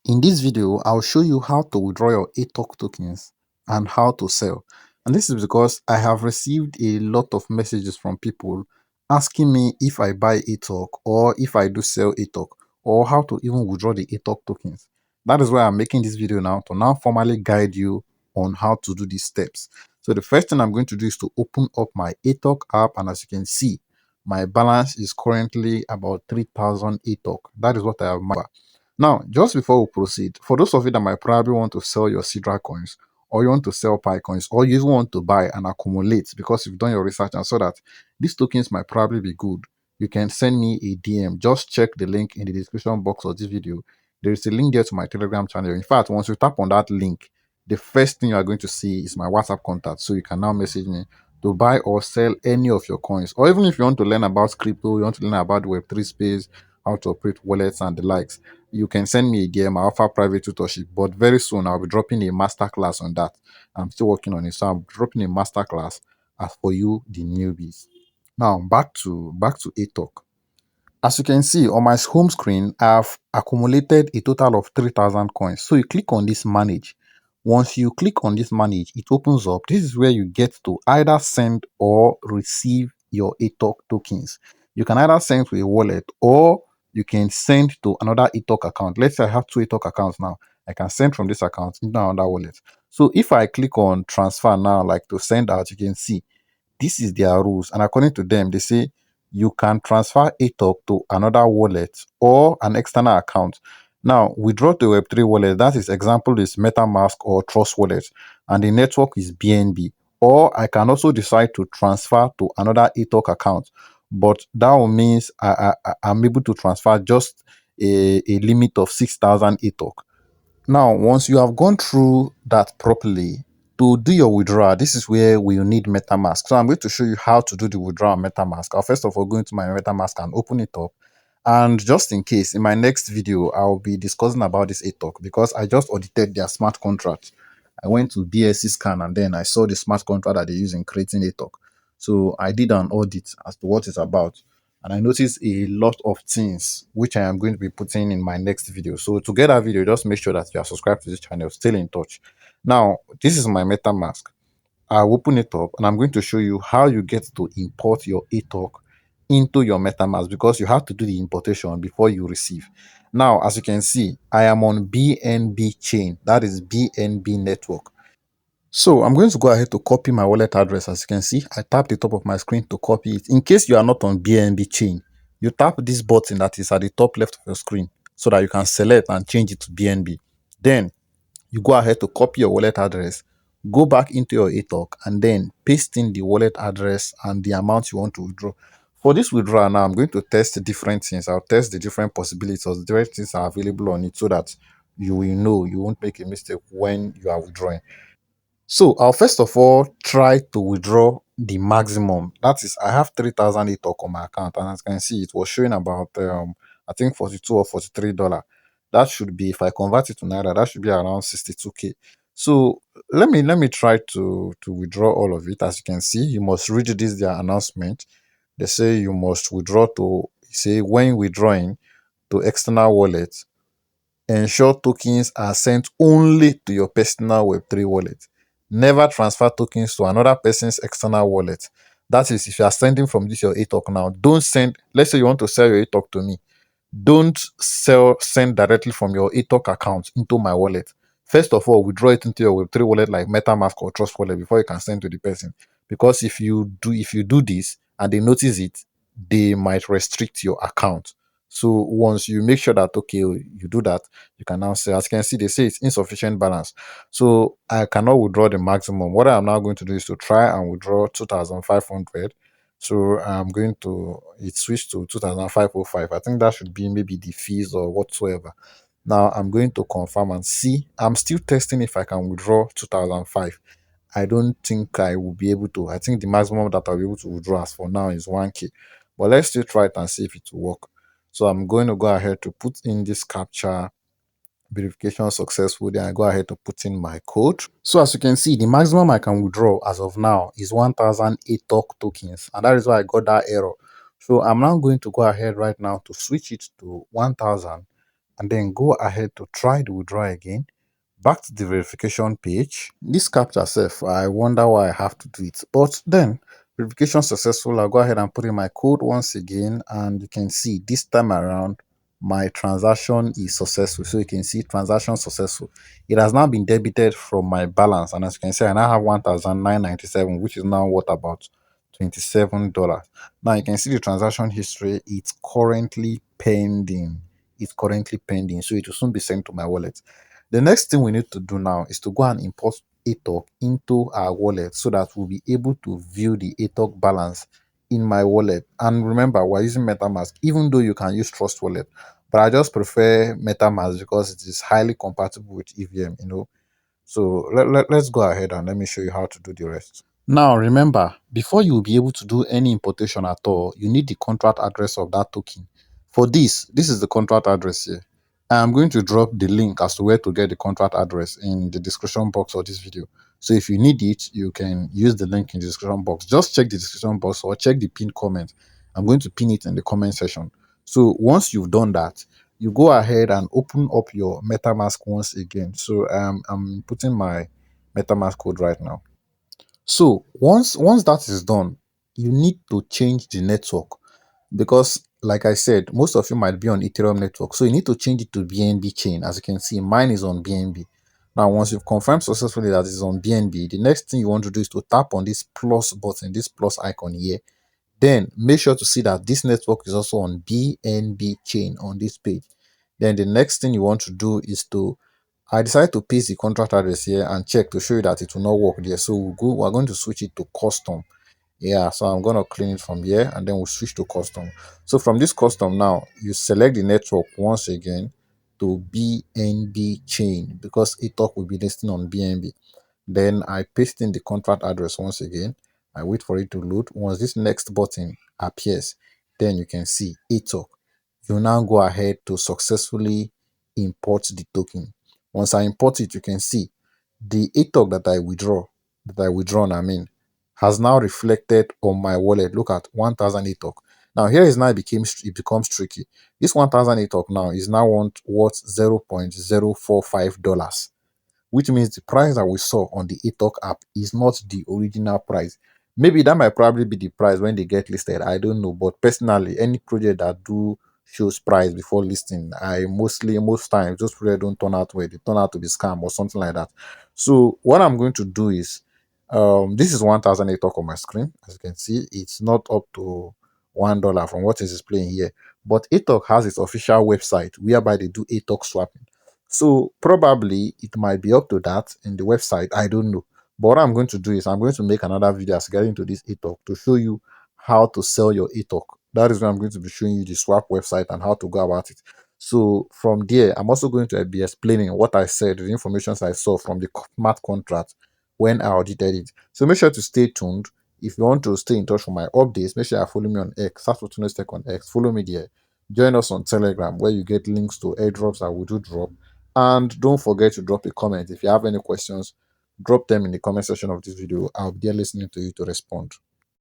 In this video, I'll show you how to withdraw your ATOK tokens and how to sell. And this is because I have received a lot of messages from people asking me if I buy ATOK or if I do sell ATOK or how to even withdraw the ATOK tokens. That is why I'm making this video now to now formally guide you on how to do these steps. So the first thing I'm going to do is to open up my ATOK app, and as you can see, my balance is currently about 3,000 ATOK. That is what I have. Now, just before we proceed, for those of you that might probably want to sell your Sidra coins, or you want to sell Pi coins, or you even want to buy and accumulate because you've done your research and saw that these tokens might probably be good, you can send me a DM. Just check the link in the description box of this video. There is a link there to my Telegram channel. In fact, once you tap on that link, the first thing you are going to see is my WhatsApp contact. So you can now message me to buy or sell any of your coins. Or even if you want to learn about crypto, you want to learn about Web3 space, how to operate wallets and the likes, you can send me a DM. I offer private tutorship, but very soon I'll be dropping a masterclass on that. I'm still working on it, so I'm dropping a masterclass as for you, the newbies. Now back to ATOK. As you can see on my home screen, I've accumulated a total of 3,000 coins. So you click on this manage. Once you click on this manage, it opens up. This is where you get to either send or receive your ATOK tokens. You can either send to a wallet or you can send to another ATOK account. Let's say I have two ATOK accounts now. I can send from this account into another wallet. So if I click on transfer now, like to send out, you can see this is their rules. And according to them, they say you can transfer ATOK to another wallet or an external account. Now, withdraw to Web3 wallet, that is example is MetaMask or Trust Wallet, and the network is BNB. Or I can also decide to transfer to another ATOK account, but that means I'm able to transfer just a limit of 6,000 ATOK. Now, once you have gone through that properly, to do your withdrawal, this is where we need MetaMask. So I'm going to show you how to do the withdrawal on MetaMask. I'll first of all go into my MetaMask and open it up. And just in case, in my next video, I'll be discussing about this ATOK because I just audited their smart contract. I went to BSC scan and then I saw the smart contract that they use in creating ATOK. So I did an audit as to what it's about. And I noticed a lot of things which I am going to be putting in my next video. So to get that video, just make sure that you are subscribed to this channel, still in touch. Now, this is my MetaMask. I'll open it up and I'm going to show you how you get to import your ATOK into your MetaMask because you have to do the importation before you receive. Now, as you can see, I am on BNB chain, that is BNB network. So I'm going to go ahead to copy my wallet address. As you can see, I tap the top of my screen to copy it. In case you are not on BNB chain, you tap this button that is at the top left of your screen so that you can select and change it to BNB. Then you go ahead to copy your wallet address, go back into your ATOK, and then paste in the wallet address and the amount you want to withdraw. For this withdrawal now, I'm going to test different things. I'll test the different possibilities, the different things are available on it so that you will know you won't make a mistake when you are withdrawing. So I'll first of all try to withdraw the maximum. That is, I have 3,000 ATOK on my account, and as you can see, it was showing about I think 42 or $43. That should be, if I convert it to naira, that should be around 62k. So let me try to withdraw all of it. As you can see, you must read this their announcement. They say you must withdraw to, say when withdrawing to external wallets, ensure tokens are sent only to your personal Web3 wallet. Never transfer tokens to another person's external wallet. That is, if you are sending from this your ATOK now, don't send, let's say you want to sell your ATOK to me. Don't send directly from your ATOK account into my wallet. First of all, withdraw it into your Web3 wallet like MetaMask or Trust Wallet before you can send to the person. Because if you do this and they notice it, they might restrict your account. So once you make sure that, okay, you do that, you can now say, as you can see, they say it's insufficient balance. So I cannot withdraw the maximum. What I'm now going to do is to try and withdraw 2,500. So I'm going to, it switched to 2,505. I think that should be maybe the fees or whatsoever. Now I'm going to confirm and see. I'm still testing if I can withdraw 2,005. I don't think I will be able to. I think the maximum that I'll be able to withdraw as for now is 1k. But let's still try it and see if it will work. So I'm going to go ahead to put in this captcha, verification successful. Then I go ahead to put in my code. So as you can see, the maximum I can withdraw as of now is 1,000 ATOK tokens, and that is why I got that error. So I'm now going to go ahead right now to switch it to 1,000. and then go ahead to try the withdrawal again. Back to the verification page. This captcha self, I wonder why I have to do it. But then verification successful. I'll go ahead and put in my code once again, and you can see this time around my transaction is successful. So you can see transaction successful. It has now been debited from my balance, and as you can see, I now have 1,997, which is now what, about $27. Now you can see the transaction history. It's currently pending. It's currently pending, so it will soon be sent to my wallet. The next thing we need to do now is to go and import ATOK into our wallet so that we'll be able to view the ATOK balance in my wallet. And remember, we're using MetaMask, even though you can use Trust Wallet, but I just prefer MetaMask because it is highly compatible with EVM. So let's go ahead and let me show you how to do the rest. Now, remember, before you will be able to do any importation at all, you need the contract address of that token. For this is the contract address here. I'm going to drop the link as to where to get the contract address in the description box of this video. So if you need it, you can use the link in the description box. Just check the description box or check the pinned comment. I'm going to pin it in the comment section. So once you've done that, you go ahead and open up your MetaMask once again. So I'm putting my MetaMask code right now. So once that is done, you need to change the network because, like I said, most of you might be on Ethereum network, so you need to change it to BNB chain. As you can see, mine is on BNB. Now, once you've confirmed successfully that it's on BNB, the next thing you want to do is to tap on this plus button, this plus icon here. Then make sure to see that this network is also on BNB chain on this page. Then the next thing you want to do is to, I decided to paste the contract address here and check to show you that it will not work there. So we're going to switch it to custom. Yeah, so I'm going to clean it from here and then we'll switch to custom. So from this custom now, you select the network once again to BNB chain because ATOK will be listing on BNB. Then I paste in the contract address once again. I wait for it to load. Once this next button appears, then you can see ATOK. You now go ahead to successfully import the token. Once I import it, you can see the ATOK that I withdrawn, has now reflected on my wallet. Look at 1,000 ATOK. Now here is now it becomes tricky. This 1,000 ATOK now is now worth $0.045, which means the price that we saw on the ATOK app is not the original price. Maybe that might probably be the price when they get listed. I don't know. But personally, any project that do shows price before listing, most times those projects don't turn out well. They turn out to be scam or something like that. So what I'm going to do is, this is 1,000 ATOK on my screen. As you can see, it's not up to $1 from what is displaying here. But ATOK has its official website whereby they do ATOK swapping. So probably it might be up to that in the website. I don't know. But what I'm going to do is I'm going to make another video as getting to this ATOK to show you how to sell your ATOK. That is where I'm going to be showing you the swap website and how to go about it. So from there, I'm also going to be explaining what I said, the information I saw from the smart contract when I audited it. So make sure to stay tuned. If you want to stay in touch for my updates, make sure you follow me on X. Search for Toniostech on X. Follow me there. Join us on Telegram where you get links to airdrops that we do drop. And don't forget to drop a comment. If you have any questions, drop them in the comment section of this video. I'll be there listening to you to respond.